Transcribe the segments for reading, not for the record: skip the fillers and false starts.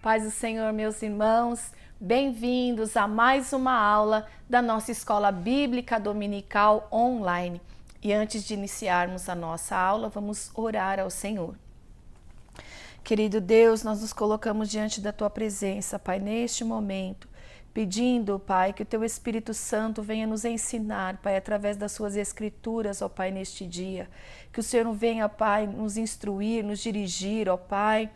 Paz do Senhor, meus irmãos, bem-vindos a mais uma aula da nossa Escola Bíblica Dominical online. E antes de iniciarmos a nossa aula, vamos orar ao Senhor. Querido Deus, nós nos colocamos diante da Tua presença, Pai, neste momento, pedindo, Pai, que o Teu Espírito Santo venha nos ensinar, Pai, através das Suas Escrituras, ó Pai, neste dia. Que o Senhor venha, Pai, nos instruir, nos dirigir, ó Pai,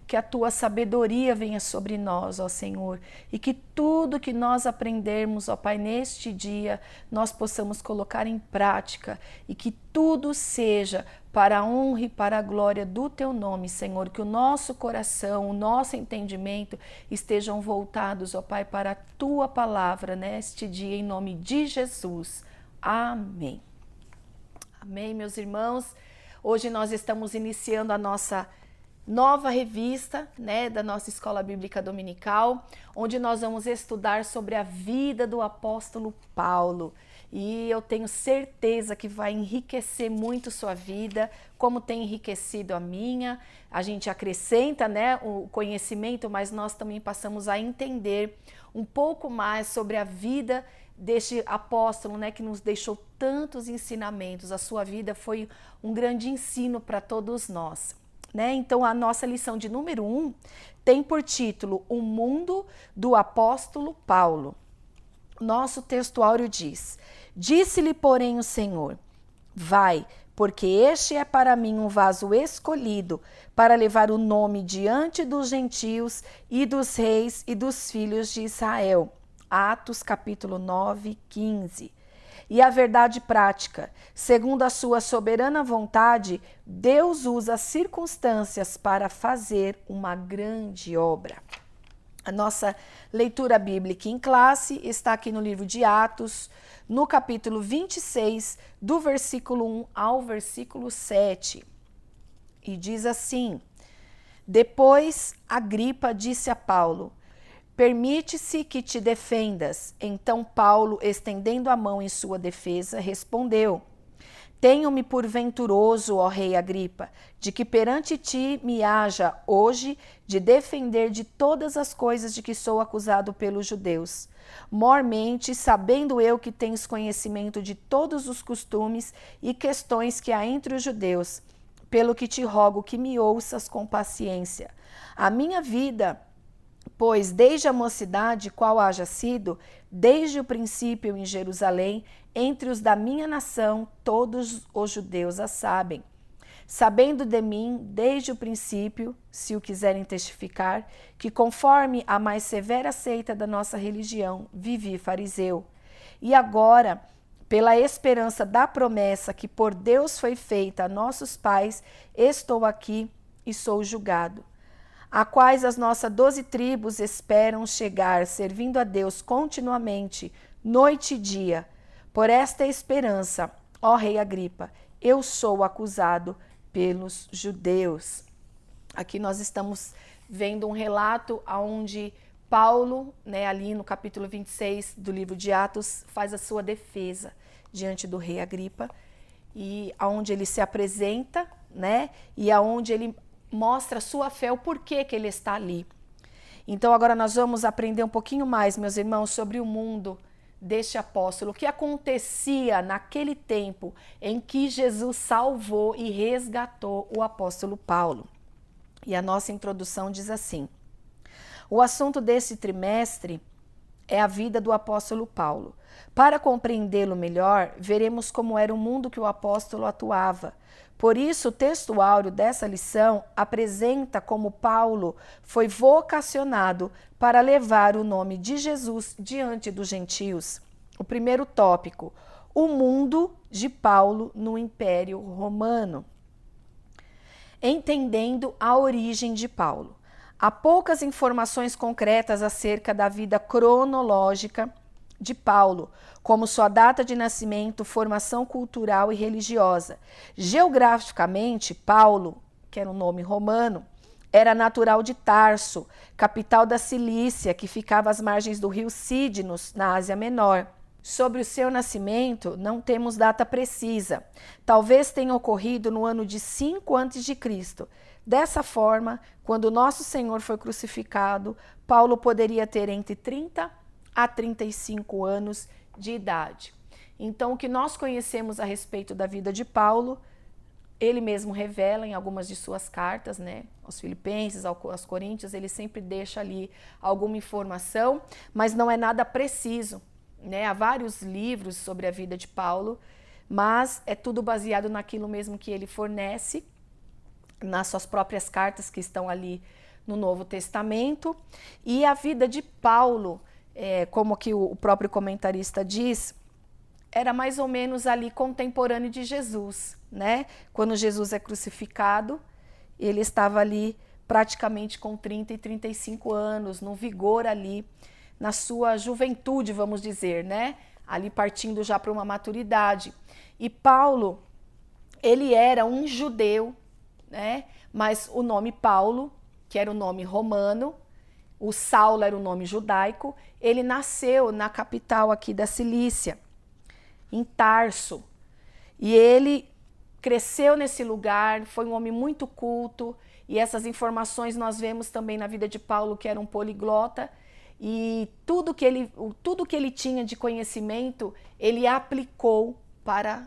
que a Tua sabedoria venha sobre nós, ó Senhor, e que tudo que nós aprendermos, ó Pai, neste dia, nós possamos colocar em prática e que tudo seja para a honra e para a glória do Teu nome, Senhor, que o nosso coração, o nosso entendimento estejam voltados, ó Pai, para a Tua palavra neste dia, em nome de Jesus. Amém. Amém, meus irmãos. Hoje nós estamos iniciando a nossa nova revista, da nossa Escola Bíblica Dominical, onde nós vamos estudar sobre a vida do apóstolo Paulo. E eu tenho certeza que vai enriquecer muito sua vida, como tem enriquecido a minha. A gente acrescenta, o conhecimento, mas nós também passamos a entender um pouco mais sobre a vida deste apóstolo, que nos deixou tantos ensinamentos. A sua vida foi um grande ensino para todos nós. Então, a nossa lição de número 1 tem por título O Mundo do Apóstolo Paulo. Nosso textuário diz: Disse-lhe, porém, o Senhor: Vai, porque este é para mim um vaso escolhido para levar o nome diante dos gentios e dos reis e dos filhos de Israel. Atos capítulo 9, 15. E a verdade prática, segundo a sua soberana vontade, Deus usa as circunstâncias para fazer uma grande obra. A nossa leitura bíblica em classe está aqui no livro de Atos, no capítulo 26, do versículo 1 ao versículo 7. E diz assim: Depois Agripa disse a Paulo: Permite-se que te defendas. Então Paulo, estendendo a mão em sua defesa, respondeu: Tenho-me por venturoso, ó rei Agripa, de que perante ti me haja hoje de defender de todas as coisas de que sou acusado pelos judeus. Mormente, sabendo eu que tens conhecimento de todos os costumes e questões que há entre os judeus, pelo que te rogo que me ouças com paciência. A minha vida, pois desde a mocidade, qual haja sido, desde o princípio em Jerusalém, entre os da minha nação, todos os judeus a sabem. Sabendo de mim, desde o princípio, se o quiserem testificar, que conforme a mais severa seita da nossa religião, vivi fariseu. E agora, pela esperança da promessa que por Deus foi feita a nossos pais, estou aqui e sou julgado, a quais as nossas 12 tribos esperam chegar, servindo a Deus continuamente, noite e dia. Por esta esperança, ó rei Agripa, eu sou acusado pelos judeus. Aqui nós estamos vendo um relato onde Paulo, ali no capítulo 26 do livro de Atos, faz a sua defesa diante do rei Agripa, e aonde ele se apresenta, e aonde ele mostra a sua fé, o porquê que ele está ali. Então agora nós vamos aprender um pouquinho mais, meus irmãos, sobre o mundo deste apóstolo, o que acontecia naquele tempo em que Jesus salvou e resgatou o apóstolo Paulo. E a nossa introdução diz assim: o assunto desse trimestre é a vida do apóstolo Paulo. Para compreendê-lo melhor, veremos como era o mundo que o apóstolo atuava. Por isso, o textuário dessa lição apresenta como Paulo foi vocacionado para levar o nome de Jesus diante dos gentios. O primeiro tópico: o mundo de Paulo no Império Romano. Entendendo a origem de Paulo. Há poucas informações concretas acerca da vida cronológica de Paulo, como sua data de nascimento, formação cultural e religiosa. Geograficamente, Paulo, que era um nome romano, era natural de Tarso, capital da Cilícia, que ficava às margens do rio Cídnos, na Ásia Menor. Sobre o seu nascimento, não temos data precisa. Talvez tenha ocorrido no ano de 5 a.C. Dessa forma, quando nosso Senhor foi crucificado, Paulo poderia ter entre 30 a 35 anos de idade. Então, o que nós conhecemos a respeito da vida de Paulo, ele mesmo revela em algumas de suas cartas, né, aos Filipenses, aos Coríntios, ele sempre deixa ali alguma informação, mas não é nada preciso, né? Há vários livros sobre a vida de Paulo, mas é tudo baseado naquilo mesmo que ele fornece, nas suas próprias cartas que estão ali no Novo Testamento. E a vida de Paulo, como que o próprio comentarista diz, era mais ou menos ali contemporâneo de Jesus, né? Quando Jesus é crucificado, ele estava ali praticamente com 30 e 35 anos, no vigor ali, na sua juventude, vamos dizer, né? Ali partindo já para uma maturidade. E Paulo, ele era um judeu, né? Mas o nome Paulo, que era o nome romano, o Saulo era o nome judaico, ele nasceu na capital aqui da Cilícia, em Tarso. E ele cresceu nesse lugar, foi um homem muito culto, e essas informações nós vemos também na vida de Paulo, que era um poliglota, e tudo que ele tinha de conhecimento, ele aplicou para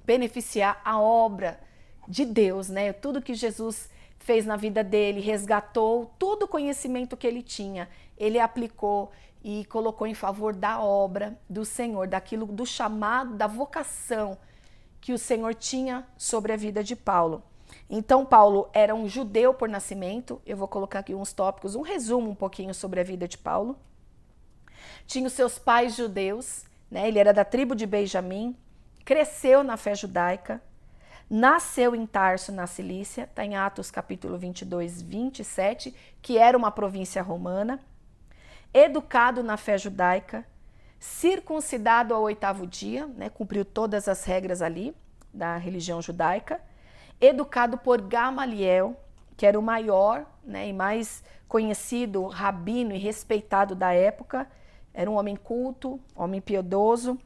beneficiar a obra de Deus, né? Tudo que Jesus fez na vida dele, resgatou, todo o conhecimento que ele tinha, ele aplicou e colocou em favor da obra do Senhor, daquilo, do chamado, da vocação que o Senhor tinha sobre a vida de Paulo. Então, Paulo era um judeu por nascimento. Eu vou colocar aqui uns tópicos, um resumo um pouquinho sobre a vida de Paulo. Tinha os seus pais judeus, né? Ele era da tribo de Benjamim, cresceu na fé judaica, nasceu em Tarso, na Cilícia, está em Atos capítulo 22, 27, que era uma província romana, educado na fé judaica, circuncidado ao 8º dia, né? Cumpriu todas as regras ali da religião judaica, educado por Gamaliel, que era o maior, né, e mais conhecido rabino e respeitado da época, era um homem culto, homem piedoso.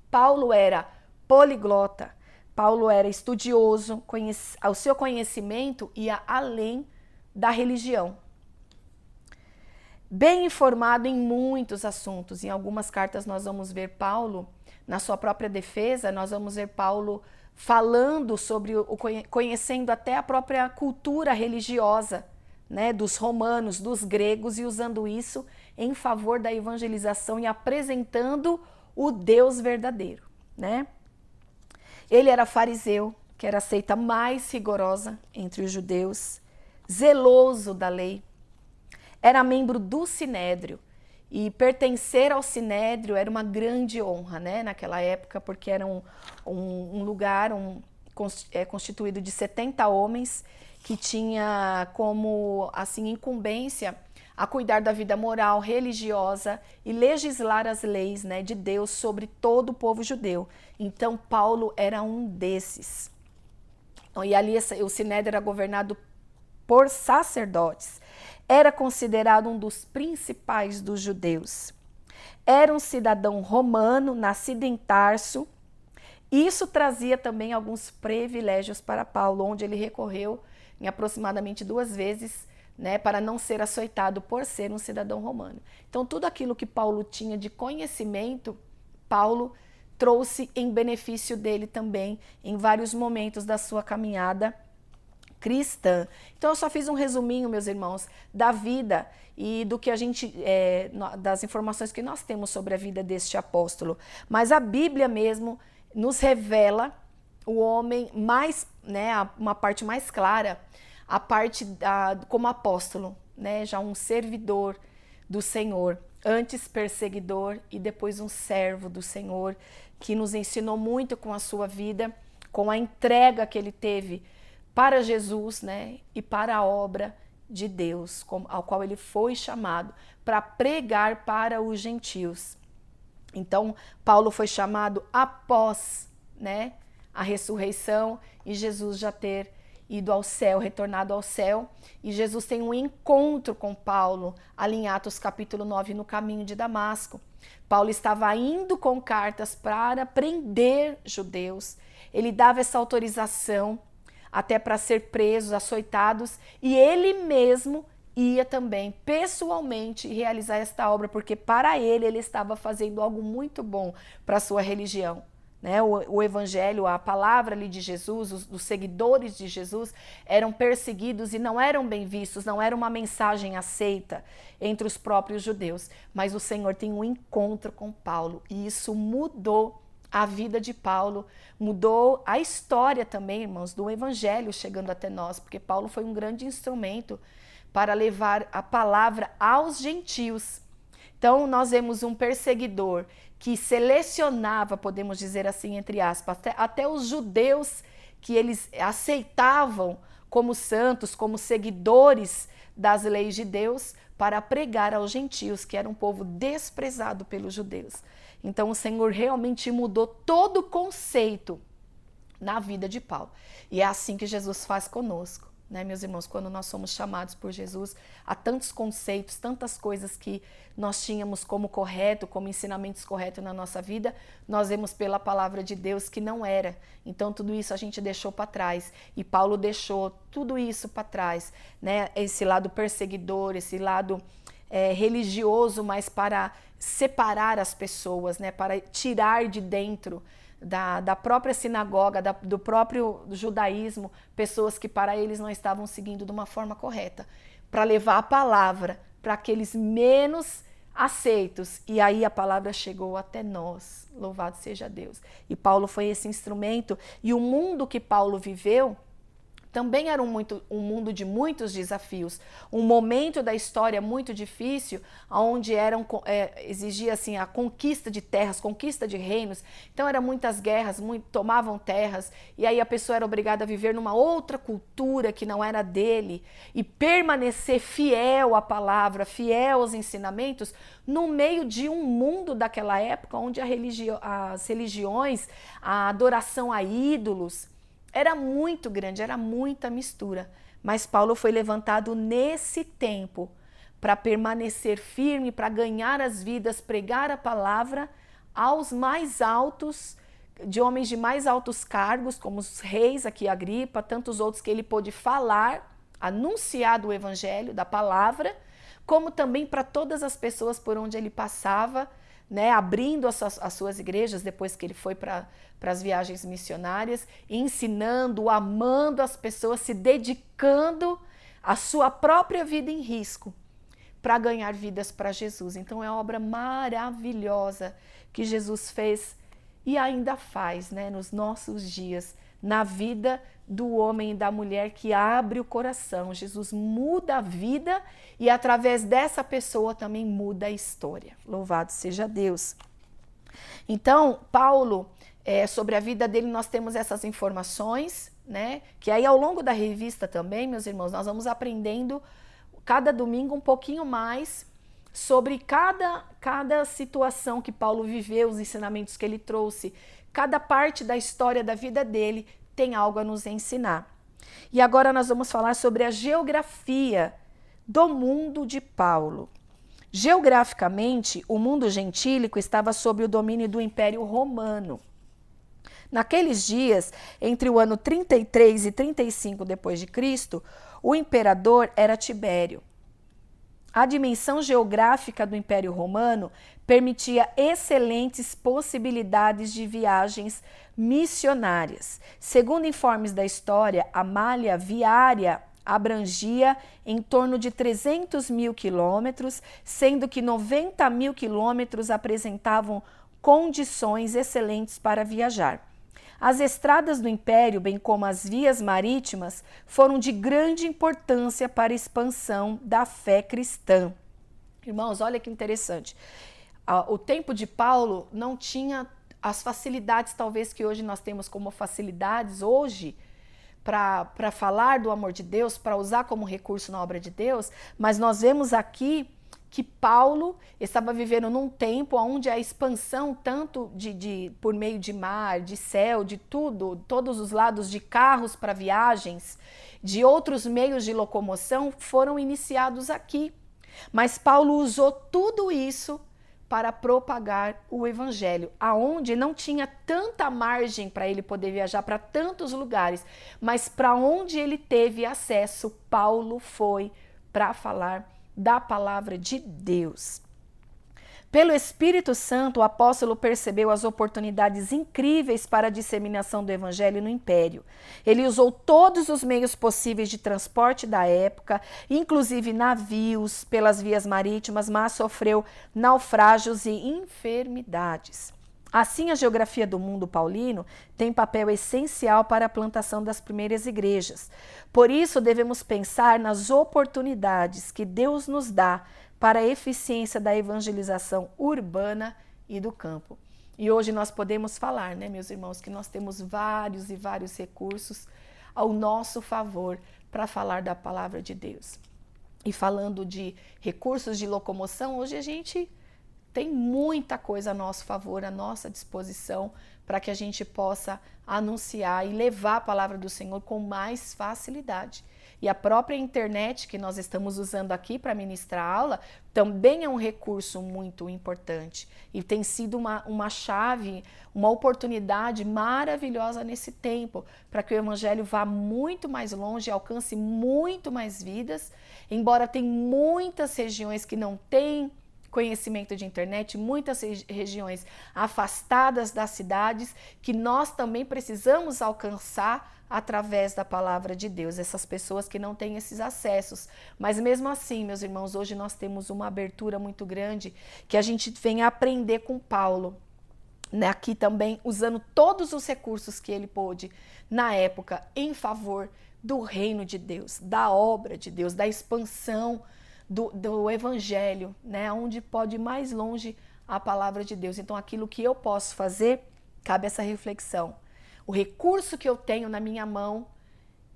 Paulo era poliglota, Paulo era estudioso, o seu conhecimento ia além da religião. Bem informado em muitos assuntos, em algumas cartas nós vamos ver Paulo, na sua própria defesa, nós vamos ver Paulo falando sobre, conhecendo até a própria cultura religiosa, né, dos romanos, dos gregos, e usando isso em favor da evangelização e apresentando o Deus verdadeiro, né? Ele era fariseu, que era a seita mais rigorosa entre os judeus, zeloso da lei, era membro do Sinédrio, e pertencer ao Sinédrio era uma grande honra, né, naquela época, porque era um lugar constituído de 70 homens que tinha como assim incumbência a cuidar da vida moral, religiosa e legislar as leis, né, de Deus sobre todo o povo judeu. Então Paulo era um desses. E ali o Sinédrio era governado por sacerdotes. Era considerado um dos principais dos judeus. Era um cidadão romano, nascido em Tarso. Isso trazia também alguns privilégios para Paulo, onde ele recorreu em aproximadamente 2 vezes, né, para não ser açoitado por ser um cidadão romano. Então, tudo aquilo que Paulo tinha de conhecimento, Paulo trouxe em benefício dele também, em vários momentos da sua caminhada cristã. Então eu só fiz um resuminho, meus irmãos, da vida e do que a gente, das informações que nós temos sobre a vida deste apóstolo. Mas a Bíblia mesmo nos revela o homem mais, né, uma parte mais clara, a parte como apóstolo, né, já um servidor do Senhor, antes perseguidor e depois um servo do Senhor, que nos ensinou muito com a sua vida, com a entrega que ele teve para Jesus, né, e para a obra de Deus, ao qual ele foi chamado para pregar para os gentios. Então, Paulo foi chamado após, né, a ressurreição e Jesus já ter ido ao céu, retornado ao céu, e Jesus tem um encontro com Paulo, ali em Atos capítulo 9, no caminho de Damasco. Paulo estava indo com cartas para prender judeus, ele dava essa autorização até para ser presos, açoitados, e ele mesmo ia também pessoalmente realizar esta obra, porque para ele estava fazendo algo muito bom para a sua religião. Né? O evangelho, a palavra ali de Jesus, os seguidores de Jesus eram perseguidos e não eram bem vistos, não era uma mensagem aceita entre os próprios judeus. Mas o Senhor tem um encontro com Paulo e isso mudou a vida de Paulo, mudou a história também, irmãos, do evangelho chegando até nós, porque Paulo foi um grande instrumento para levar a palavra aos gentios. Então, nós vemos um perseguidor que selecionava, podemos dizer assim, entre aspas, até os judeus que eles aceitavam como santos, como seguidores das leis de Deus, para pregar aos gentios, que era um povo desprezado pelos judeus. Então, o Senhor realmente mudou todo o conceito na vida de Paulo. E é assim que Jesus faz conosco. Né, meus irmãos, quando nós somos chamados por Jesus, há tantos conceitos, tantas coisas que nós tínhamos como correto, como ensinamentos corretos na nossa vida, nós vemos pela palavra de Deus que não era. Então tudo isso a gente deixou para trás e Paulo deixou tudo isso para trás, né? Esse lado perseguidor, esse lado religioso, mas para separar as pessoas, né? Para tirar de dentro da própria sinagoga, do próprio judaísmo, pessoas que para eles não estavam seguindo de uma forma correta, para levar a palavra para aqueles menos aceitos. E aí a palavra chegou até nós, louvado seja Deus. E Paulo foi esse instrumento, e o mundo que Paulo viveu também era um mundo de muitos desafios, um momento da história muito difícil, onde exigia assim, a conquista de terras, conquista de reinos. Então eram muitas guerras, tomavam terras, e aí a pessoa era obrigada a viver numa outra cultura que não era dele, e permanecer fiel à palavra, fiel aos ensinamentos, no meio de um mundo daquela época, onde as religiões, a adoração a ídolos, era muito grande, era muita mistura. Mas Paulo foi levantado nesse tempo para permanecer firme, para ganhar as vidas, pregar a palavra aos mais altos, de homens de mais altos cargos, como os reis aqui, Agripa, tantos outros que ele pôde falar, anunciar do evangelho, da palavra, como também para todas as pessoas por onde ele passava, né, abrindo as suas igrejas depois que ele foi para as viagens missionárias, ensinando, amando as pessoas, se dedicando a sua própria vida em risco para ganhar vidas para Jesus. Então é uma obra maravilhosa que Jesus fez e ainda faz, né, nos nossos dias, na vida do homem e da mulher que abre o coração. Jesus muda a vida e através dessa pessoa também muda a história. Louvado seja Deus. Então, Paulo, sobre a vida dele nós temos essas informações, né? Que aí ao longo da revista também, meus irmãos, nós vamos aprendendo cada domingo um pouquinho mais sobre cada situação que Paulo viveu, os ensinamentos que ele trouxe, cada parte da história da vida dele tem algo a nos ensinar. E agora nós vamos falar sobre a geografia do mundo de Paulo. Geograficamente, o mundo gentílico estava sob o domínio do Império Romano. Naqueles dias, entre o ano 33 e 35 depois de Cristo, o imperador era Tibério. A dimensão geográfica do Império Romano permitia excelentes possibilidades de viagens missionárias. Segundo informes da história, a malha viária abrangia em torno de 300 mil quilômetros, sendo que 90 mil quilômetros apresentavam condições excelentes para viajar. As estradas do Império, bem como as vias marítimas, foram de grande importância para a expansão da fé cristã. Irmãos, olha que interessante. O tempo de Paulo não tinha as facilidades, talvez, que hoje nós temos como facilidades hoje, para falar do amor de Deus, para usar como recurso na obra de Deus, mas nós vemos aqui que Paulo estava vivendo num tempo onde a expansão tanto por meio de mar, de céu, de tudo, todos os lados de carros para viagens, de outros meios de locomoção foram iniciados aqui. Mas Paulo usou tudo isso para propagar o evangelho, aonde não tinha tanta margem para ele poder viajar para tantos lugares, mas para onde ele teve acesso, Paulo foi para falar da palavra de Deus. Pelo Espírito Santo, o apóstolo percebeu as oportunidades incríveis para a disseminação do evangelho no império. Ele usou todos os meios possíveis de transporte da época, inclusive navios pelas vias marítimas, mas sofreu naufrágios e enfermidades. Assim, a geografia do mundo paulino tem papel essencial para a plantação das primeiras igrejas. Por isso, devemos pensar nas oportunidades que Deus nos dá para a eficiência da evangelização urbana e do campo. E hoje nós podemos falar, né, meus irmãos, que nós temos vários e vários recursos ao nosso favor para falar da palavra de Deus. E falando de recursos de locomoção, hoje a gente tem muita coisa a nosso favor, à nossa disposição, para que a gente possa anunciar e levar a palavra do Senhor com mais facilidade. E a própria internet que nós estamos usando aqui para ministrar a aula também é um recurso muito importante. E tem sido uma chave, uma oportunidade maravilhosa nesse tempo, para que o evangelho vá muito mais longe, alcance muito mais vidas, embora tem muitas regiões que não têm conhecimento de internet, muitas regiões afastadas das cidades, que nós também precisamos alcançar através da palavra de Deus, essas pessoas que não têm esses acessos. Mas mesmo assim, meus irmãos, hoje nós temos uma abertura muito grande, que a gente vem aprender com Paulo, né? Aqui também usando todos os recursos que ele pôde na época em favor do reino de Deus, da obra de Deus, da expansão do evangelho, né? Onde pode ir mais longe a palavra de Deus. Então, aquilo que eu posso fazer, cabe essa reflexão. O recurso que eu tenho na minha mão,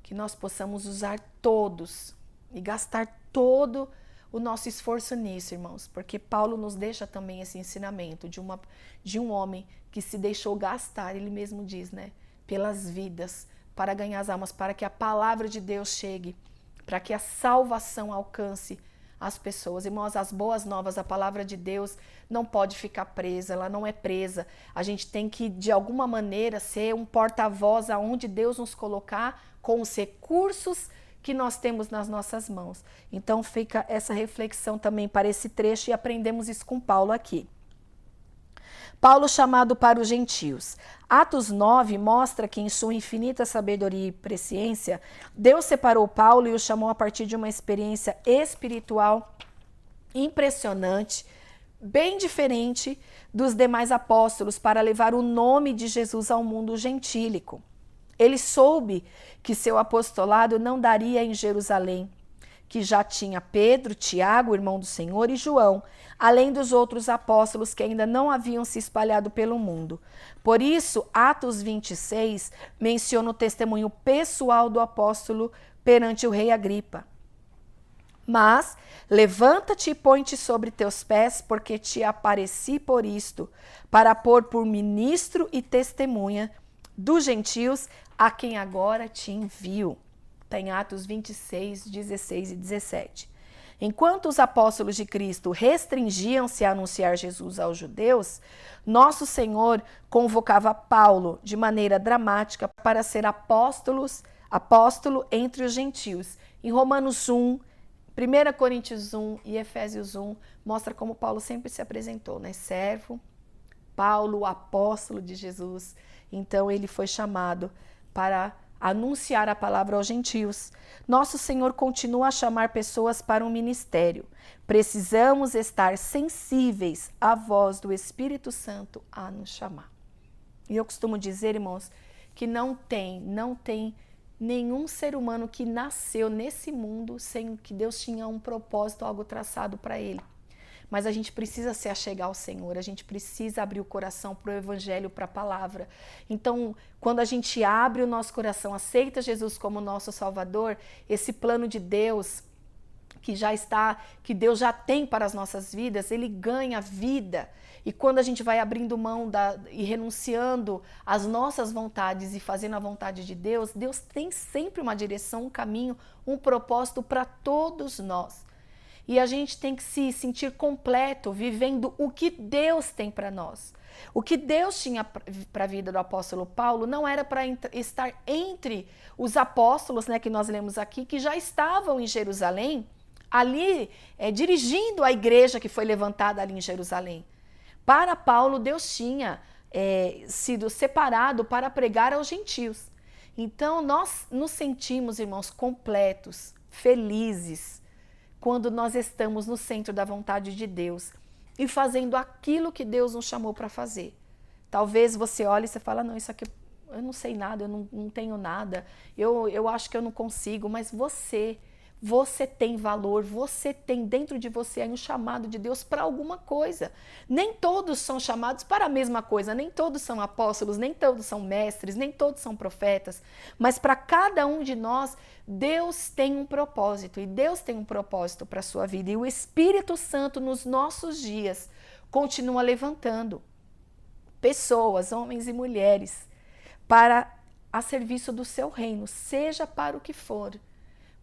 que nós possamos usar todos e gastar todo o nosso esforço nisso, irmãos, porque Paulo nos deixa também esse ensinamento de um homem que se deixou gastar, ele mesmo diz, né, pelas vidas, para ganhar as almas, para que a palavra de Deus chegue, para que a salvação alcance as pessoas. Irmãos, as boas novas, a palavra de Deus não pode ficar presa, ela não é presa. A gente tem que, de alguma maneira, ser um porta-voz aonde Deus nos colocar com os recursos que nós temos nas nossas mãos. Então fica essa reflexão também para esse trecho e aprendemos isso com Paulo aqui. Paulo chamado para os gentios. Atos 9 mostra que em sua infinita sabedoria e presciência, Deus separou Paulo e o chamou a partir de uma experiência espiritual impressionante, bem diferente dos demais apóstolos, para levar o nome de Jesus ao mundo gentílico. Ele soube que seu apostolado não daria em Jerusalém, que já tinha Pedro, Tiago, irmão do Senhor, e João, além dos outros apóstolos que ainda não haviam se espalhado pelo mundo. Por isso, Atos 26 menciona o testemunho pessoal do apóstolo perante o rei Agripa. Mas, levanta-te e põe-te sobre teus pés, porque te apareci por isto, para pôr por ministro e testemunha dos gentios a quem agora te envio. Está em Atos 26, 16 e 17. Enquanto os apóstolos de Cristo restringiam-se a anunciar Jesus aos judeus, nosso Senhor convocava Paulo de maneira dramática para ser apóstolo entre os gentios. Em Romanos 1, 1 Coríntios 1 e Efésios 1, mostra como Paulo sempre se apresentou, né? Servo, Paulo, apóstolo de Jesus. Então ele foi chamado para anunciar a palavra aos gentios. Nosso Senhor continua a chamar pessoas para um ministério. Precisamos estar sensíveis à voz do Espírito Santo a nos chamar. E eu costumo dizer, irmãos, que não tem nenhum ser humano que nasceu nesse mundo sem que Deus tinha um propósito, algo traçado para ele. Mas a gente precisa se achegar ao Senhor, a gente precisa abrir o coração para o Evangelho, para a palavra. Então, quando a gente abre o nosso coração, aceita Jesus como nosso Salvador, esse plano de Deus que Deus já tem para as nossas vidas, ele ganha vida. E quando a gente vai abrindo mão e renunciando às nossas vontades e fazendo a vontade de Deus, Deus tem sempre uma direção, um caminho, um propósito para todos nós. E a gente tem que se sentir completo, vivendo o que Deus tem para nós. O que Deus tinha para a vida do apóstolo Paulo não era para estar entre os apóstolos, né, que nós lemos aqui, que já estavam em Jerusalém, ali dirigindo a igreja que foi levantada ali em Jerusalém. Para Paulo, Deus tinha sido separado para pregar aos gentios. Então, nós nos sentimos, irmãos, completos, felizes, quando nós estamos no centro da vontade de Deus e fazendo aquilo que Deus nos chamou para fazer. Talvez você olhe e você fala, não, isso aqui eu não sei nada, eu não tenho nada, eu acho que eu não consigo, mas você tem valor, você tem dentro de você aí um chamado de Deus para alguma coisa. Nem todos são chamados para a mesma coisa, nem todos são apóstolos, nem todos são mestres, nem todos são profetas, mas para cada um de nós, Deus tem um propósito, e Deus tem um propósito para a sua vida, e o Espírito Santo nos nossos dias continua levantando pessoas, homens e mulheres, para a serviço do seu reino, seja para o que for.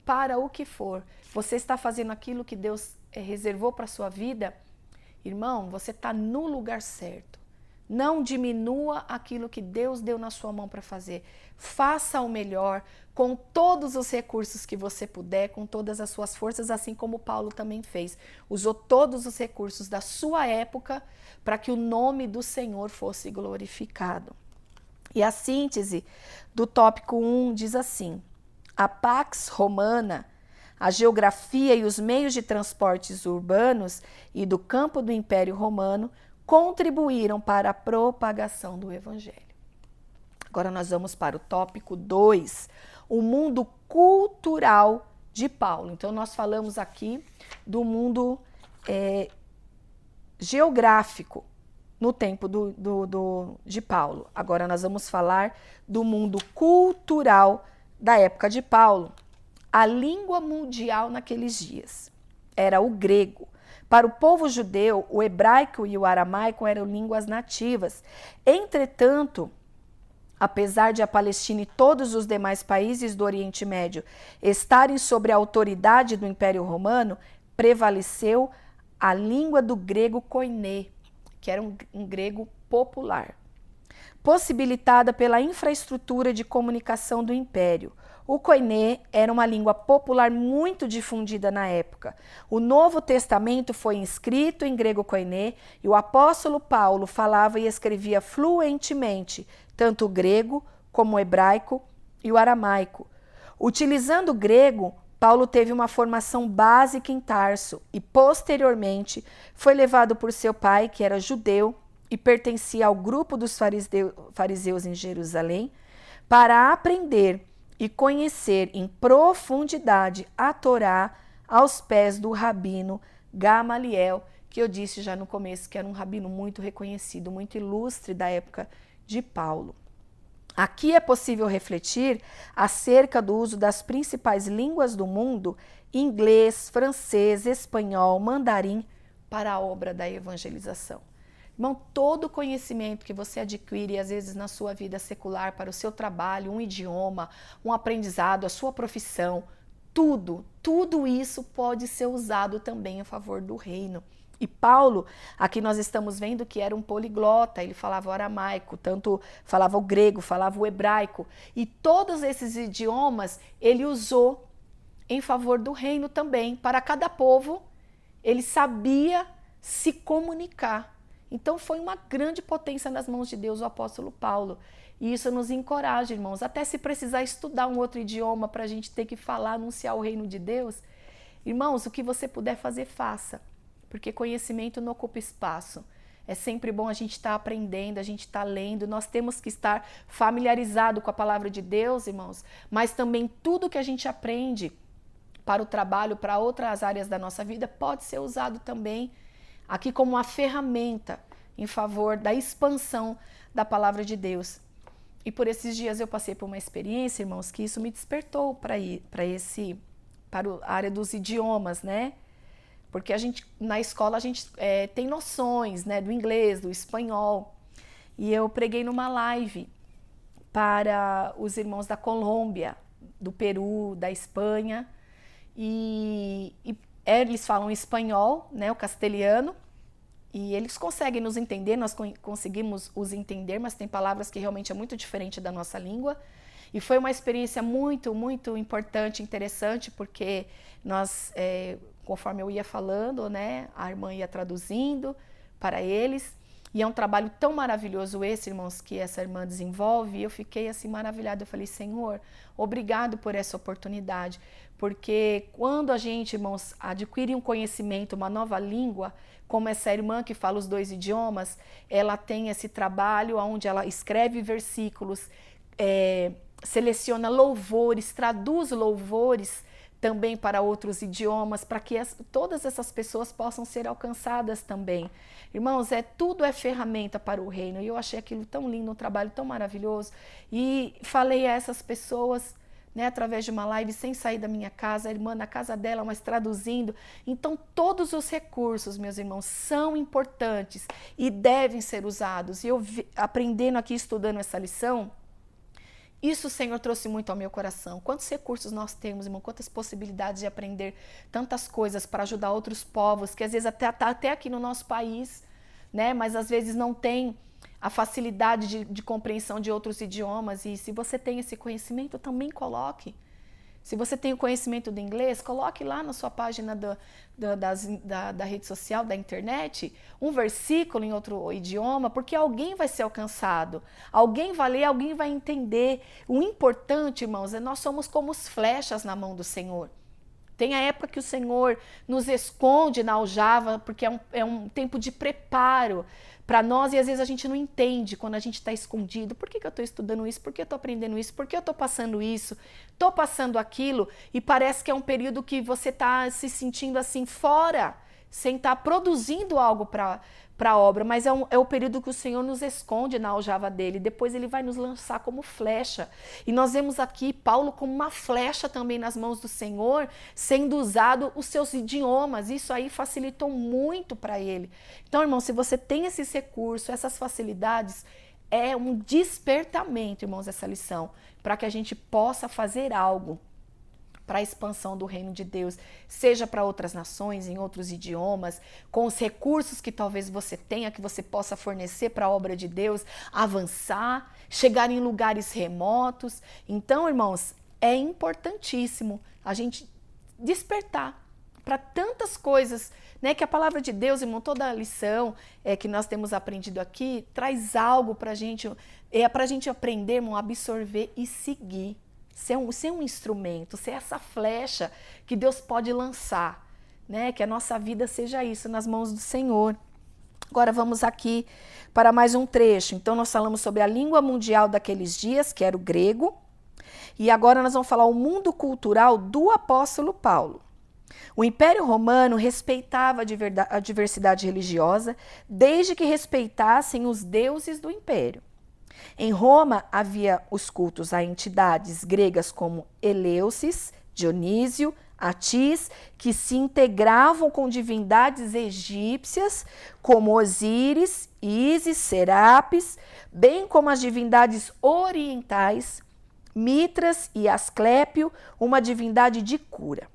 Para o que for, você está fazendo aquilo que Deus reservou para a sua vida, irmão, você está no lugar certo. Não diminua aquilo que Deus deu na sua mão para fazer. Faça o melhor com todos os recursos que você puder, com todas as suas forças, assim como Paulo também fez. Usou todos os recursos da sua época para que o nome do Senhor fosse glorificado. E a síntese do tópico 1 diz assim: a Pax Romana, a geografia e os meios de transportes urbanos e do campo do Império Romano contribuíram para a propagação do Evangelho. Agora nós vamos para o tópico 2, o mundo cultural de Paulo. Então nós falamos aqui do mundo geográfico no tempo de Paulo. Agora nós vamos falar do mundo cultural da época de Paulo. A língua mundial naqueles dias era o grego. Para o povo judeu, o hebraico e o aramaico eram línguas nativas. Entretanto, apesar de a Palestina e todos os demais países do Oriente Médio estarem sob a autoridade do Império Romano, prevaleceu a língua do grego koiné, que era um grego popular, possibilitada pela infraestrutura de comunicação do Império. O koiné era uma língua popular muito difundida na época. O Novo Testamento foi escrito em grego koiné e o apóstolo Paulo falava e escrevia fluentemente tanto o grego como o hebraico e o aramaico. Utilizando o grego, Paulo teve uma formação básica em Tarso e, posteriormente, foi levado por seu pai, que era judeu e pertencia ao grupo dos fariseus em Jerusalém, para aprender e conhecer em profundidade a Torá aos pés do rabino Gamaliel, que eu disse já no começo que era um rabino muito reconhecido, muito ilustre da época de Paulo. Aqui é possível refletir acerca do uso das principais línguas do mundo, inglês, francês, espanhol, mandarim, para a obra da evangelização. Irmão, todo conhecimento que você adquire, às vezes na sua vida secular, para o seu trabalho, um idioma, um aprendizado, a sua profissão, tudo isso pode ser usado também a favor do reino. E Paulo, aqui nós estamos vendo que era um poliglota, ele falava o aramaico, tanto falava o grego, falava o hebraico, e todos esses idiomas ele usou em favor do reino também. Para cada povo, ele sabia se comunicar. Então foi uma grande potência nas mãos de Deus o apóstolo Paulo. E isso nos encoraja, irmãos, até se precisar estudar um outro idioma para a gente ter que falar, anunciar o reino de Deus. Irmãos, o que você puder fazer, faça. Porque conhecimento não ocupa espaço. É sempre bom a gente estar aprendendo, a gente estar lendo. Nós temos que estar familiarizado com a palavra de Deus, irmãos. Mas também tudo que a gente aprende para o trabalho, para outras áreas da nossa vida, pode ser usado também aqui como uma ferramenta em favor da expansão da palavra de Deus. E por esses dias eu passei por uma experiência, irmãos, que isso me despertou para para a área dos idiomas, né? Porque na escola a gente tem noções, né, do inglês, do espanhol. E eu preguei numa live para os irmãos da Colômbia, do Peru, da Espanha. E eles falam espanhol, né, o castelhano. E eles conseguem nos entender, nós conseguimos os entender, mas tem palavras que realmente é muito diferente da nossa língua. E foi uma experiência muito, muito importante, interessante, porque nós, conforme eu ia falando, né, a irmã ia traduzindo para eles. E é um trabalho tão maravilhoso esse, irmãos, que essa irmã desenvolve. E eu fiquei assim maravilhada. Eu falei, Senhor, obrigado por essa oportunidade. Porque quando a gente, irmãos, adquire um conhecimento, uma nova língua, como essa irmã que fala os 2 idiomas, ela tem esse trabalho onde ela escreve versículos, seleciona louvores, traduz louvores também para outros idiomas, para que todas essas pessoas possam ser alcançadas também. Irmãos, tudo é ferramenta para o reino. E eu achei aquilo tão lindo, um trabalho tão maravilhoso. E falei a essas pessoas, né, através de uma live, sem sair da minha casa, a irmã na casa dela, mas traduzindo. Então, todos os recursos, meus irmãos, são importantes e devem ser usados. E eu aprendendo aqui, estudando essa lição, isso o Senhor trouxe muito ao meu coração. Quantos recursos nós temos, irmão, quantas possibilidades de aprender tantas coisas para ajudar outros povos, que às vezes até aqui no nosso país, né, mas às vezes não tem a facilidade de compreensão de outros idiomas. E se você tem esse conhecimento, também coloque. Se você tem o conhecimento do inglês, coloque lá na sua página da rede social, da internet, um versículo em outro idioma, porque alguém vai ser alcançado, alguém vai ler, alguém vai entender. O importante, irmãos, nós somos como as flechas na mão do Senhor. Tem a época que o Senhor nos esconde na aljava, porque é um tempo de preparo para nós, e às vezes a gente não entende quando a gente está escondido. Por que eu estou estudando isso? Por que eu estou aprendendo isso? Por que eu estou passando isso? Estou passando aquilo, e parece que é um período que você está se sentindo assim fora, sem estar produzindo algo para a obra, mas é o período que o Senhor nos esconde na aljava dele. Depois ele vai nos lançar como flecha. E nós vemos aqui Paulo como uma flecha também nas mãos do Senhor, sendo usado os seus idiomas. Isso aí facilitou muito para ele. Então, irmão, se você tem esses recursos, essas facilidades, é um despertamento, irmãos, essa lição, para que a gente possa fazer algo para a expansão do reino de Deus, seja para outras nações, em outros idiomas, com os recursos que talvez você tenha, que você possa fornecer para a obra de Deus, avançar, chegar em lugares remotos. Então, irmãos, é importantíssimo a gente despertar para tantas coisas, né, que a palavra de Deus, irmão, toda a lição que nós temos aprendido aqui, traz algo para a gente aprender, irmão, absorver e seguir. Ser um instrumento, ser essa flecha que Deus pode lançar, né? Que a nossa vida seja isso, nas mãos do Senhor. Agora vamos aqui para mais um trecho. Então nós falamos sobre a língua mundial daqueles dias, que era o grego, e agora nós vamos falar o mundo cultural do apóstolo Paulo. O Império Romano respeitava a diversidade religiosa, desde que respeitassem os deuses do império. Em Roma havia os cultos a entidades gregas como Eleusis, Dionísio, Atis, que se integravam com divindades egípcias como Osíris, Ísis, Serapis, bem como as divindades orientais, Mitras e Asclépio, uma divindade de cura.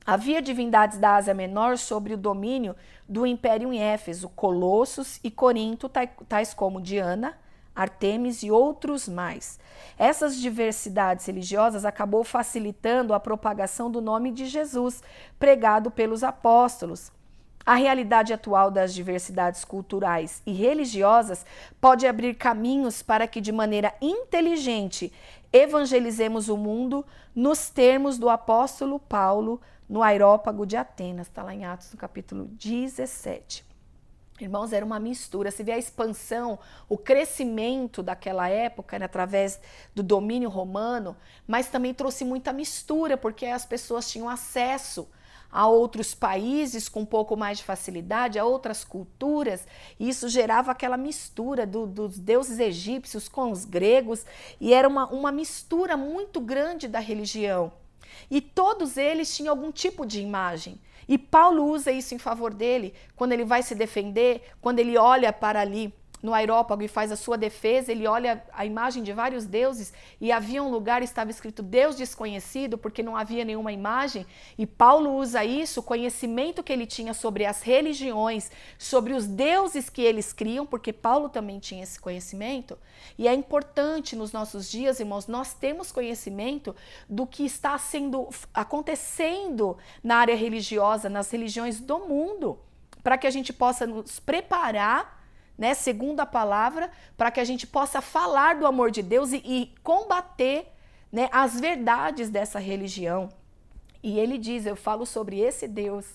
Havia divindades da Ásia Menor sob o domínio do Império em Éfeso, Colossos e Corinto, tais como Diana, Artemis e outros mais. Essas diversidades religiosas acabou facilitando a propagação do nome de Jesus, pregado pelos apóstolos. A realidade atual das diversidades culturais e religiosas pode abrir caminhos para que, de maneira inteligente, evangelizemos o mundo nos termos do apóstolo Paulo no Areópago de Atenas. Está lá em Atos, no capítulo 17. Irmãos, era uma mistura. Você vê a expansão, o crescimento daquela época, né, através do domínio romano, mas também trouxe muita mistura, porque as pessoas tinham acesso a outros países com um pouco mais de facilidade, a outras culturas, e isso gerava aquela mistura dos deuses egípcios com os gregos, e era uma mistura muito grande da religião. E todos eles tinham algum tipo de imagem. E Paulo usa isso em favor dele, quando ele vai se defender, quando ele olha para ali no aerópago e faz a sua defesa, ele olha a imagem de vários deuses e havia um lugar, estava escrito Deus desconhecido, porque não havia nenhuma imagem, e Paulo usa isso, o conhecimento que ele tinha sobre as religiões, sobre os deuses que eles criam, porque Paulo também tinha esse conhecimento, e é importante nos nossos dias, irmãos, nós temos conhecimento do que está acontecendo na área religiosa, nas religiões do mundo, para que a gente possa nos preparar, né, segundo a palavra, para que a gente possa falar do amor de Deus e combater, né, as verdades dessa religião. E ele diz, eu falo sobre esse Deus,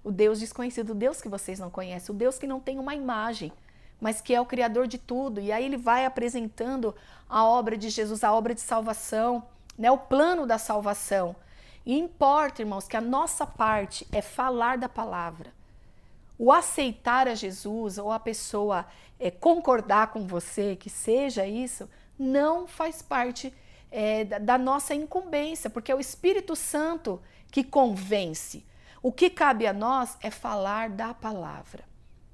o Deus desconhecido, o Deus que vocês não conhecem, o Deus que não tem uma imagem, mas que é o Criador de tudo. E aí ele vai apresentando a obra de Jesus, a obra de salvação, né, o plano da salvação. E importa, irmãos, que a nossa parte é falar da palavra. O aceitar a Jesus ou a pessoa concordar com você, que seja isso, não faz parte da nossa incumbência, porque é o Espírito Santo que convence. O que cabe a nós é falar da palavra,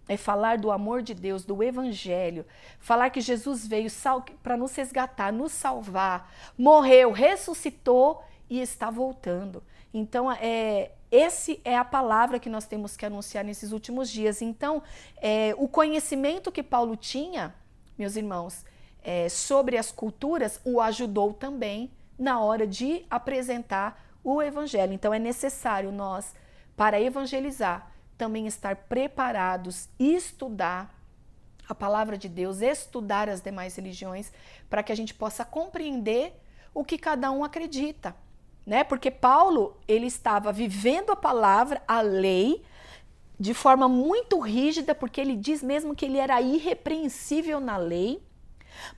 é falar do amor de Deus, do Evangelho, falar que Jesus veio para nos resgatar, nos salvar, morreu, ressuscitou e está voltando. Então, essa é a palavra que nós temos que anunciar nesses últimos dias. Então, o conhecimento que Paulo tinha, meus irmãos, sobre as culturas, o ajudou também na hora de apresentar o Evangelho. Então, é necessário nós, para evangelizar, também estar preparados, estudar a palavra de Deus, estudar as demais religiões, para que a gente possa compreender o que cada um acredita. Né? Porque Paulo, ele estava vivendo a palavra, a lei, de forma muito rígida, porque ele diz mesmo que ele era irrepreensível na lei,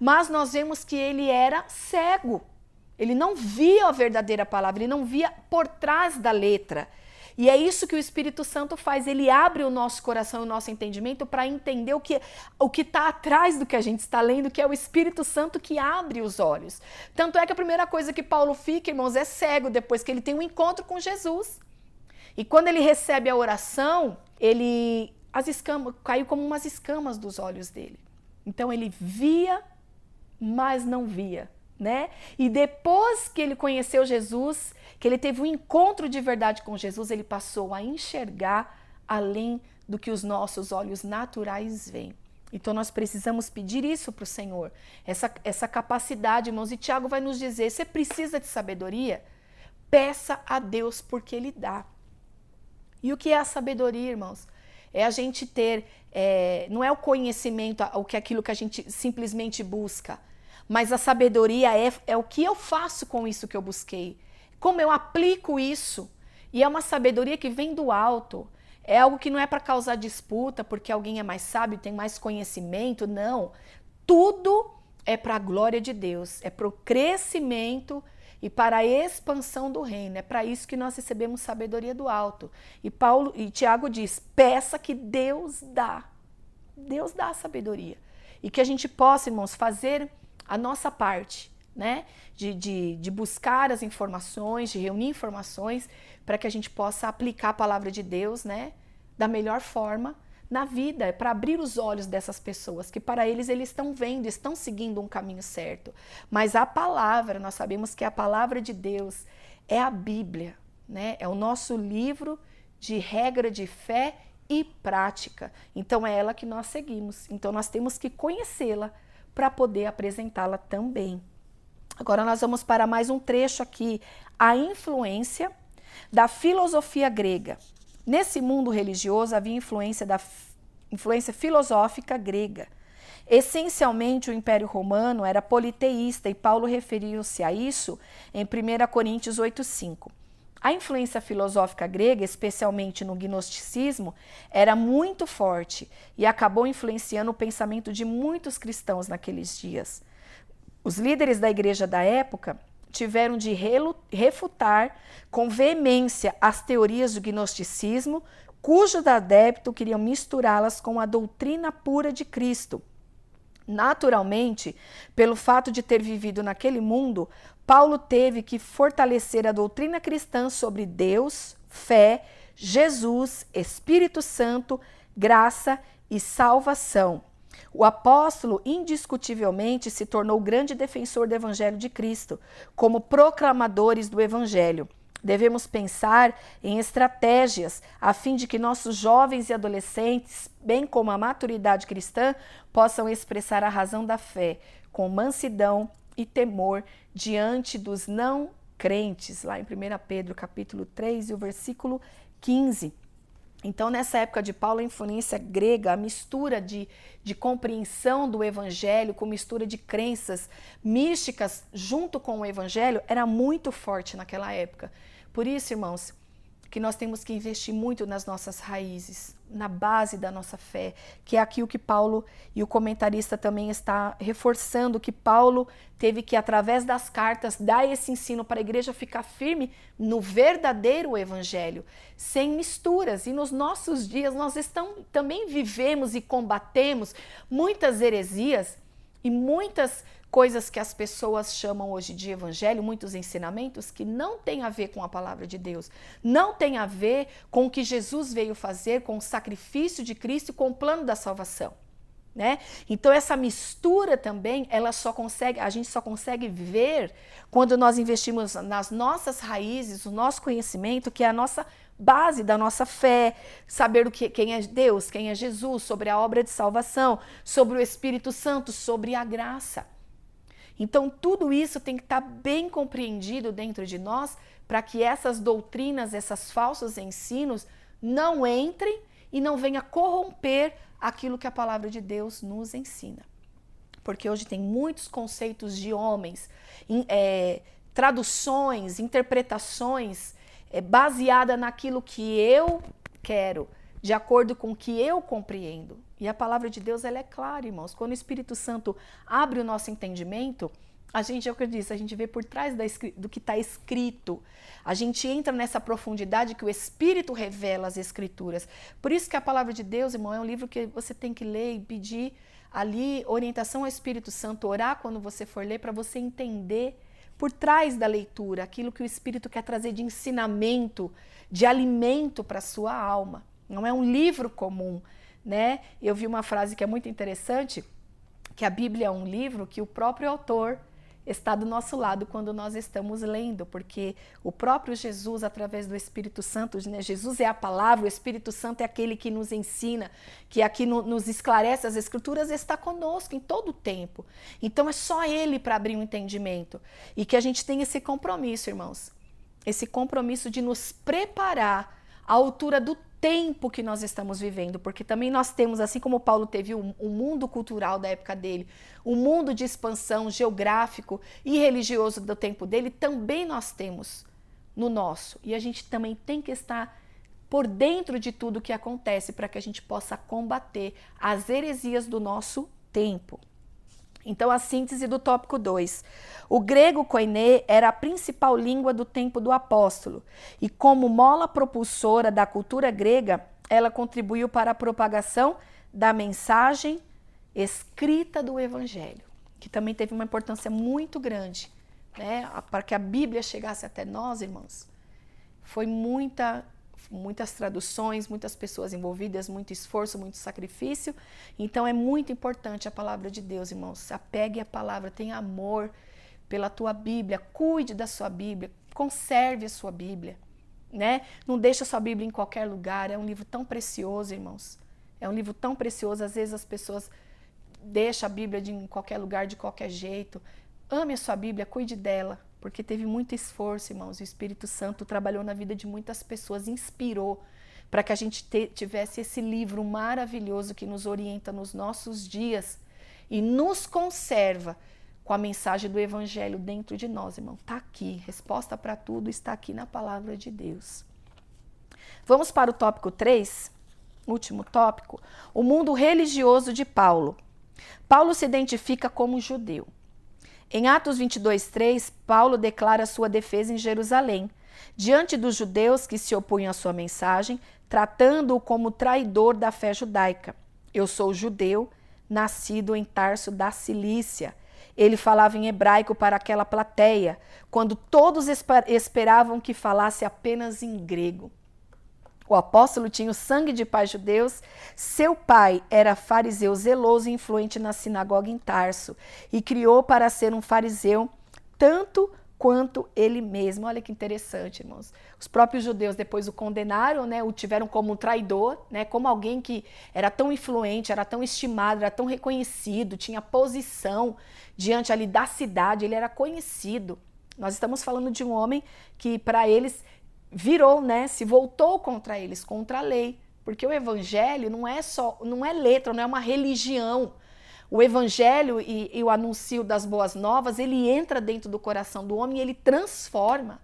mas nós vemos que ele era cego, ele não via a verdadeira palavra, ele não via por trás da letra. E é isso que o Espírito Santo faz, ele abre o nosso coração e o nosso entendimento para entender o que está atrás do que a gente está lendo, que é o Espírito Santo que abre os olhos. Tanto é que a primeira coisa que Paulo fica, irmãos, é cego depois que ele tem um encontro com Jesus. E quando ele recebe a oração, caiu como umas escamas dos olhos dele. Então ele via, mas não via. Né? E depois que ele conheceu Jesus, que ele teve um encontro de verdade com Jesus, ele passou a enxergar além do que os nossos olhos naturais veem. Então nós precisamos pedir isso para o Senhor, essa capacidade, irmãos. E Tiago vai nos dizer, você precisa de sabedoria? Peça a Deus porque Ele dá. E o que é a sabedoria, irmãos? É a gente ter, não é o conhecimento, aquilo que a gente simplesmente busca, mas a sabedoria é o que eu faço com isso que eu busquei. Como eu aplico isso. E é uma sabedoria que vem do alto. É algo que não é para causar disputa, porque alguém é mais sábio, tem mais conhecimento. Não. Tudo é para a glória de Deus. É para o crescimento e para a expansão do reino. É para isso que nós recebemos sabedoria do alto. E Tiago diz, peça que Deus dá. Deus dá a sabedoria. E que a gente possa, irmãos, fazer a nossa parte, né, de buscar as informações, de reunir informações, para que a gente possa aplicar a palavra de Deus, né, da melhor forma na vida, para abrir os olhos dessas pessoas, que para eles estão vendo, estão seguindo um caminho certo. Mas a palavra, nós sabemos que a palavra de Deus é a Bíblia, né, é o nosso livro de regra de fé e prática. Então é ela que nós seguimos. Então nós temos que conhecê-la, para poder apresentá-la também. Agora nós vamos para mais um trecho aqui, a influência da filosofia grega. Nesse mundo religioso havia influência filosófica grega. Essencialmente o Império Romano era politeísta e Paulo referiu-se a isso em 1 Coríntios 8,5. A influência filosófica grega, especialmente no gnosticismo, era muito forte e acabou influenciando o pensamento de muitos cristãos naqueles dias. Os líderes da igreja da época tiveram de refutar com veemência as teorias do gnosticismo, cujos adeptos queriam misturá-las com a doutrina pura de Cristo. Naturalmente, pelo fato de ter vivido naquele mundo, Paulo teve que fortalecer a doutrina cristã sobre Deus, fé, Jesus, Espírito Santo, graça e salvação. O apóstolo indiscutivelmente se tornou grande defensor do Evangelho de Cristo, como proclamadores do Evangelho. Devemos pensar em estratégias a fim de que nossos jovens e adolescentes, bem como a maturidade cristã, possam expressar a razão da fé com mansidão e temor diante dos não crentes, lá em 1 Pedro capítulo 3 e o versículo 15. Então, nessa época de Paulo, a influência grega, a mistura de compreensão do evangelho com mistura de crenças místicas junto com o evangelho era muito forte naquela época. Por isso, irmãos, que nós temos que investir muito nas nossas raízes, na base da nossa fé, que é aqui o que Paulo e o comentarista também está reforçando, que Paulo teve que, através das cartas, dar esse ensino para a igreja ficar firme no verdadeiro evangelho, sem misturas. E nos nossos dias nós também vivemos e combatemos muitas heresias e muitas coisas que as pessoas chamam hoje de evangelho, muitos ensinamentos que não têm a ver com a palavra de Deus, não tem a ver com o que Jesus veio fazer, com o sacrifício de Cristo e com o plano da salvação, né? Então essa mistura também, a gente só consegue ver quando nós investimos nas nossas raízes, o nosso conhecimento, que é a nossa base da nossa fé, saber quem é Deus, quem é Jesus, sobre a obra de salvação, sobre o Espírito Santo, sobre a graça. Então, tudo isso tem que estar bem compreendido dentro de nós para que essas doutrinas, esses falsos ensinos não entrem e não venham corromper aquilo que a palavra de Deus nos ensina. Porque hoje tem muitos conceitos de homens, traduções, interpretações baseadas naquilo que eu quero, de acordo com o que eu compreendo. E a palavra de Deus, ela é clara, irmãos. Quando o Espírito Santo abre o nosso entendimento, a gente, é o que eu disse, a gente vê por trás do que está escrito. A gente entra nessa profundidade que o Espírito revela as Escrituras. Por isso que a palavra de Deus, irmão, é um livro que você tem que ler e pedir ali orientação ao Espírito Santo, orar quando você for ler, para você entender por trás da leitura aquilo que o Espírito quer trazer de ensinamento, de alimento para a sua alma. Não é um livro comum, né? Eu vi uma frase que é muito interessante, que a Bíblia é um livro que o próprio autor está do nosso lado quando nós estamos lendo, porque o próprio Jesus, através do Espírito Santo, né? Jesus é a palavra, o Espírito Santo é aquele que nos ensina, que aqui nos esclarece as Escrituras, está conosco em todo o tempo. Então é só Ele para abrir um entendimento. E que a gente tem esse compromisso, irmãos, esse compromisso de nos preparar à altura do tempo que nós estamos vivendo, porque também nós temos, assim como Paulo teve um mundo cultural da época dele, um mundo de expansão geográfico e religioso do tempo dele, também nós temos no nosso. E a gente também tem que estar por dentro de tudo que acontece para que a gente possa combater as heresias do nosso tempo. Então, a síntese do tópico 2. O grego koiné era a principal língua do tempo do apóstolo e, como mola propulsora da cultura grega, ela contribuiu para a propagação da mensagem escrita do Evangelho, que também teve uma importância muito grande, né, para que a Bíblia chegasse até nós, irmãos. Foi muitas traduções, muitas pessoas envolvidas, muito esforço, muito sacrifício. Então é muito importante a palavra de Deus, irmãos. Se apegue à palavra, tenha amor pela tua Bíblia, cuide da sua Bíblia, conserve a sua Bíblia, né? Não deixe a sua Bíblia em qualquer lugar, é um livro tão precioso, irmãos. É um livro tão precioso, às vezes as pessoas deixam a Bíblia em qualquer lugar, de qualquer jeito. Ame a sua Bíblia, cuide dela, porque teve muito esforço, irmãos. O Espírito Santo trabalhou na vida de muitas pessoas, inspirou para que a gente tivesse esse livro maravilhoso que nos orienta nos nossos dias e nos conserva com a mensagem do Evangelho dentro de nós, irmão. Está aqui, resposta para tudo está aqui na palavra de Deus. Vamos para o tópico 3, último tópico, o mundo religioso de Paulo. Paulo se identifica como judeu. Em Atos 22:3, Paulo declara sua defesa em Jerusalém, diante dos judeus que se opunham à sua mensagem, tratando-o como traidor da fé judaica. Eu sou judeu, nascido em Tarso da Cilícia. Ele falava em hebraico para aquela plateia, quando todos esperavam que falasse apenas em grego. O apóstolo tinha o sangue de pais judeus, seu pai era fariseu zeloso e influente na sinagoga em Tarso, e criou para ser um fariseu tanto quanto ele mesmo. Olha que interessante, irmãos. Os próprios judeus depois o condenaram, né, o tiveram como um traidor, né, como alguém que era tão influente, era tão estimado, era tão reconhecido, tinha posição diante ali da cidade, ele era conhecido. Nós estamos falando de um homem que para eles virou, né, se voltou contra eles, contra a lei, porque o evangelho não é letra, não é uma religião. O evangelho e o anúncio das boas novas, ele entra dentro do coração do homem e ele transforma.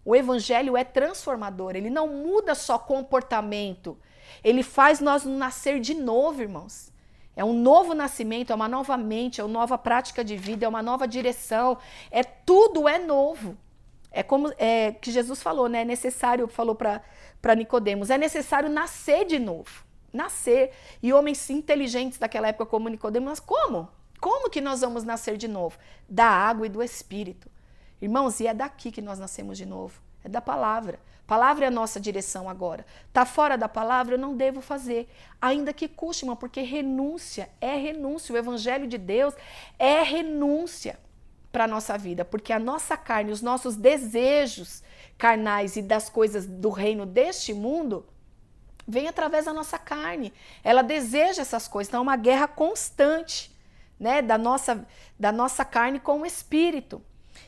O evangelho é transformador, ele não muda só comportamento, ele faz nós nascer de novo, irmãos. É um novo nascimento, é uma nova mente, é uma nova prática de vida, é uma nova direção, tudo é novo. É como que Jesus falou, né? É necessário, falou para Nicodemos, é necessário nascer de novo. Nascer. E homens inteligentes daquela época como Nicodemos, mas como? Como que nós vamos nascer de novo? Da água e do Espírito. Irmãos, e é daqui que nós nascemos de novo. É da palavra. Palavra é a nossa direção agora. Tá fora da palavra, eu não devo fazer. Ainda que custe, irmão, porque renúncia é renúncia. O evangelho de Deus é renúncia para a nossa vida. Porque a nossa carne, os nossos desejos carnais e das coisas do reino deste mundo vem através da nossa carne. Ela deseja essas coisas. Então é uma guerra constante, né, da nossa carne com o espírito.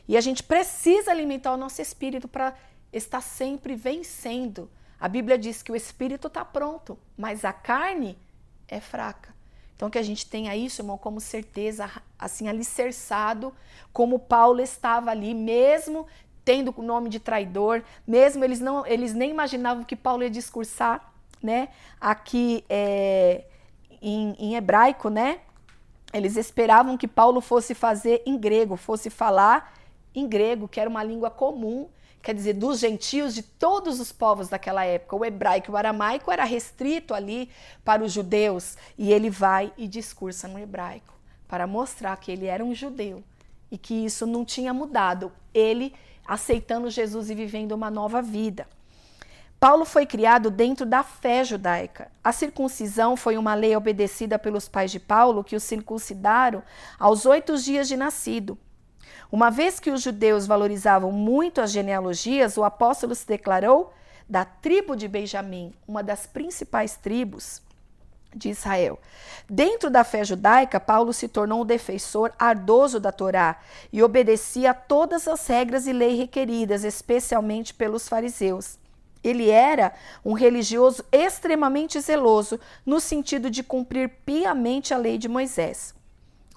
E a gente precisa alimentar o nosso espírito para estar sempre vencendo. A Bíblia diz que o espírito está pronto, mas a carne é fraca. Então que a gente tenha isso, irmão, como certeza, assim, alicerçado, como Paulo estava ali, mesmo tendo o nome de traidor, mesmo eles nem imaginavam que Paulo ia discursar, né, aqui em hebraico, né, eles esperavam que Paulo fosse fazer em grego, fosse falar em grego, que era uma língua comum, quer dizer, dos gentios, de todos os povos daquela época. O hebraico e o aramaico era restrito ali para os judeus, e ele vai e discursa no hebraico, para mostrar que ele era um judeu, e que isso não tinha mudado, ele aceitando Jesus e vivendo uma nova vida. Paulo foi criado dentro da fé judaica. A circuncisão foi uma lei obedecida pelos pais de Paulo, que o circuncidaram aos 8 dias de nascido. Uma vez que os judeus valorizavam muito as genealogias, o apóstolo se declarou da tribo de Benjamim, uma das principais tribos de Israel. Dentro da fé judaica, Paulo se tornou um defensor ardoso da Torá e obedecia a todas as regras e leis requeridas, especialmente pelos fariseus. Ele era um religioso extremamente zeloso, no sentido de cumprir piamente a lei de Moisés.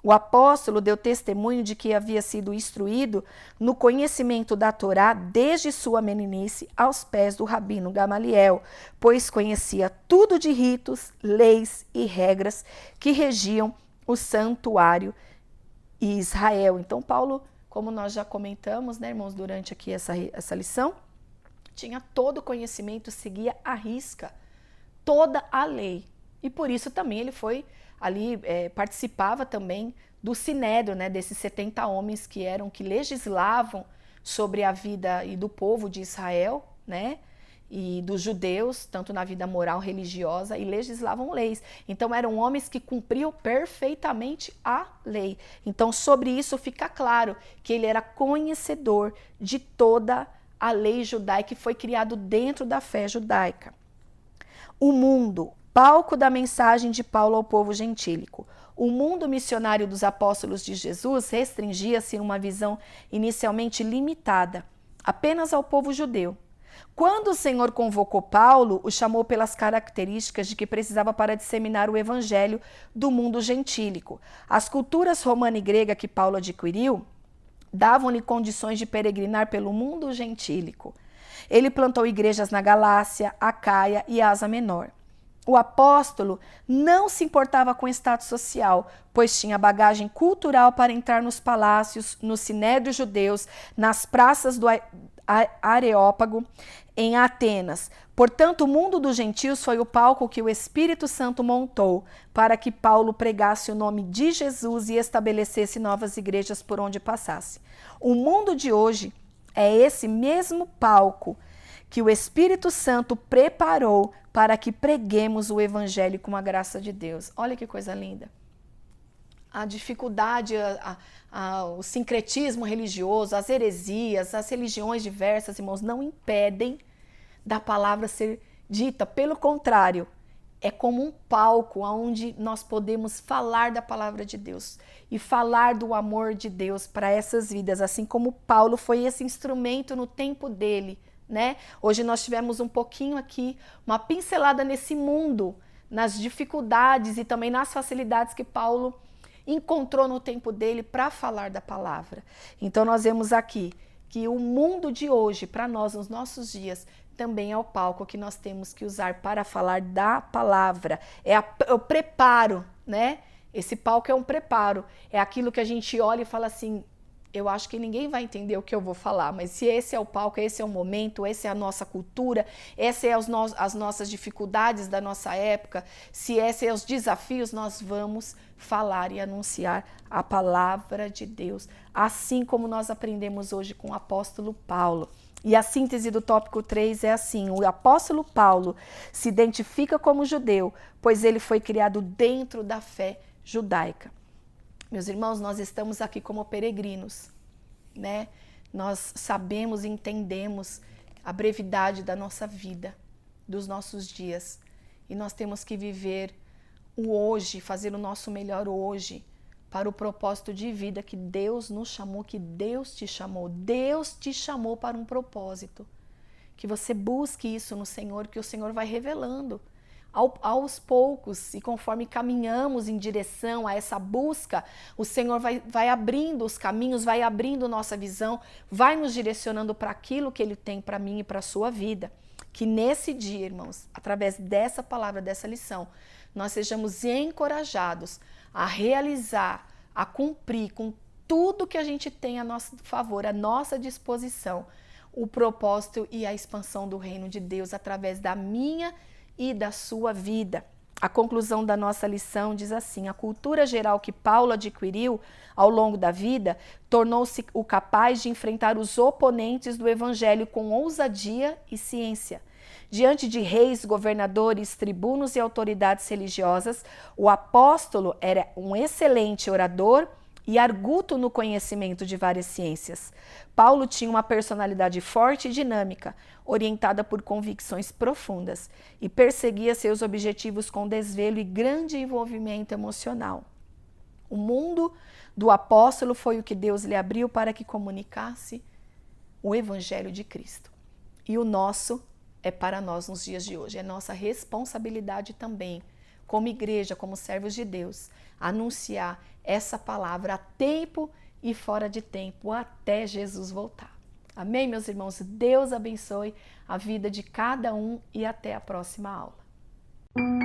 O apóstolo deu testemunho de que havia sido instruído no conhecimento da Torá desde sua meninice aos pés do rabino Gamaliel, pois conhecia tudo de ritos, leis e regras que regiam o santuário e Israel. Então Paulo, como nós já comentamos, né, irmãos, durante aqui essa lição, tinha todo o conhecimento, seguia à risca toda a lei. E por isso também ele foi ali, participava também do Sinédrio, né, desses 70 homens que legislavam sobre a vida e do povo de Israel, né, e dos judeus, tanto na vida moral, religiosa, e legislavam leis. Então eram homens que cumpriam perfeitamente a lei. Então sobre isso fica claro que ele era conhecedor de toda a lei judaica, que foi criado dentro da fé judaica. O mundo, palco da mensagem de Paulo ao povo gentílico. O mundo missionário dos apóstolos de Jesus restringia-se em uma visão inicialmente limitada, apenas ao povo judeu. Quando o Senhor convocou Paulo, o chamou pelas características de que precisava para disseminar o evangelho do mundo gentílico. As culturas romana e grega que Paulo adquiriu davam-lhe condições de peregrinar pelo mundo gentílico. Ele plantou igrejas na Galácia, Acaia e Ásia Menor. O apóstolo não se importava com o status social, pois tinha bagagem cultural para entrar nos palácios, nos sinédrios judeus, nas praças do Areópago, em Atenas. Portanto, o mundo dos gentios foi o palco que o Espírito Santo montou para que Paulo pregasse o nome de Jesus e estabelecesse novas igrejas por onde passasse. O mundo de hoje é esse mesmo palco que o Espírito Santo preparou para que preguemos o Evangelho com a graça de Deus. Olha que coisa linda. A dificuldade, o sincretismo religioso, as heresias, as religiões diversas, irmãos, não impedem da palavra ser dita. Pelo contrário, é como um palco onde nós podemos falar da palavra de Deus e falar do amor de Deus para essas vidas, assim como Paulo foi esse instrumento no tempo dele, né? Hoje nós tivemos um pouquinho aqui, uma pincelada nesse mundo, nas dificuldades e também nas facilidades que Paulo encontrou no tempo dele para falar da palavra. Então nós vemos aqui que o mundo de hoje, para nós, nos nossos dias, também é o palco que nós temos que usar para falar da palavra. É o preparo, né? Esse palco é um preparo. É aquilo que a gente olha e fala assim, eu acho que ninguém vai entender o que eu vou falar, mas se esse é o palco, esse é o momento, essa é a nossa cultura, essas são as nossas dificuldades da nossa época, se esses são os desafios, nós vamos falar e anunciar a palavra de Deus, assim como nós aprendemos hoje com o apóstolo Paulo. E a síntese do tópico 3 é assim: o apóstolo Paulo se identifica como judeu, pois ele foi criado dentro da fé judaica. Meus irmãos, nós estamos aqui como peregrinos, né? Nós sabemos e entendemos a brevidade da nossa vida, dos nossos dias. E nós temos que viver o hoje, fazer o nosso melhor hoje, para o propósito de vida que Deus nos chamou, que Deus te chamou. Deus te chamou para um propósito. Que você busque isso no Senhor, que o Senhor vai revelando. Aos poucos, e conforme caminhamos em direção a essa busca, o Senhor vai abrindo os caminhos, vai abrindo nossa visão, vai nos direcionando para aquilo que Ele tem para mim e para a sua vida. Que nesse dia, irmãos, através dessa palavra, dessa lição, nós sejamos encorajados a realizar, a cumprir com tudo que a gente tem a nosso favor, à nossa disposição, o propósito e a expansão do reino de Deus através da minha e da sua vida. A conclusão da nossa lição diz assim: a cultura geral que Paulo adquiriu ao longo da vida tornou-se o capaz de enfrentar os oponentes do evangelho com ousadia e ciência. Diante de reis, governadores, tribunos e autoridades religiosas, o apóstolo era um excelente orador e arguto no conhecimento de várias ciências. Paulo tinha uma personalidade forte e dinâmica, orientada por convicções profundas, e perseguia seus objetivos com desvelo e grande envolvimento emocional. O mundo do apóstolo foi o que Deus lhe abriu para que comunicasse o evangelho de Cristo. E o nosso é para nós nos dias de hoje. É nossa responsabilidade também, como igreja, como servos de Deus, anunciar essa palavra a tempo e fora de tempo, até Jesus voltar. Amém, meus irmãos? Deus abençoe a vida de cada um e até a próxima aula.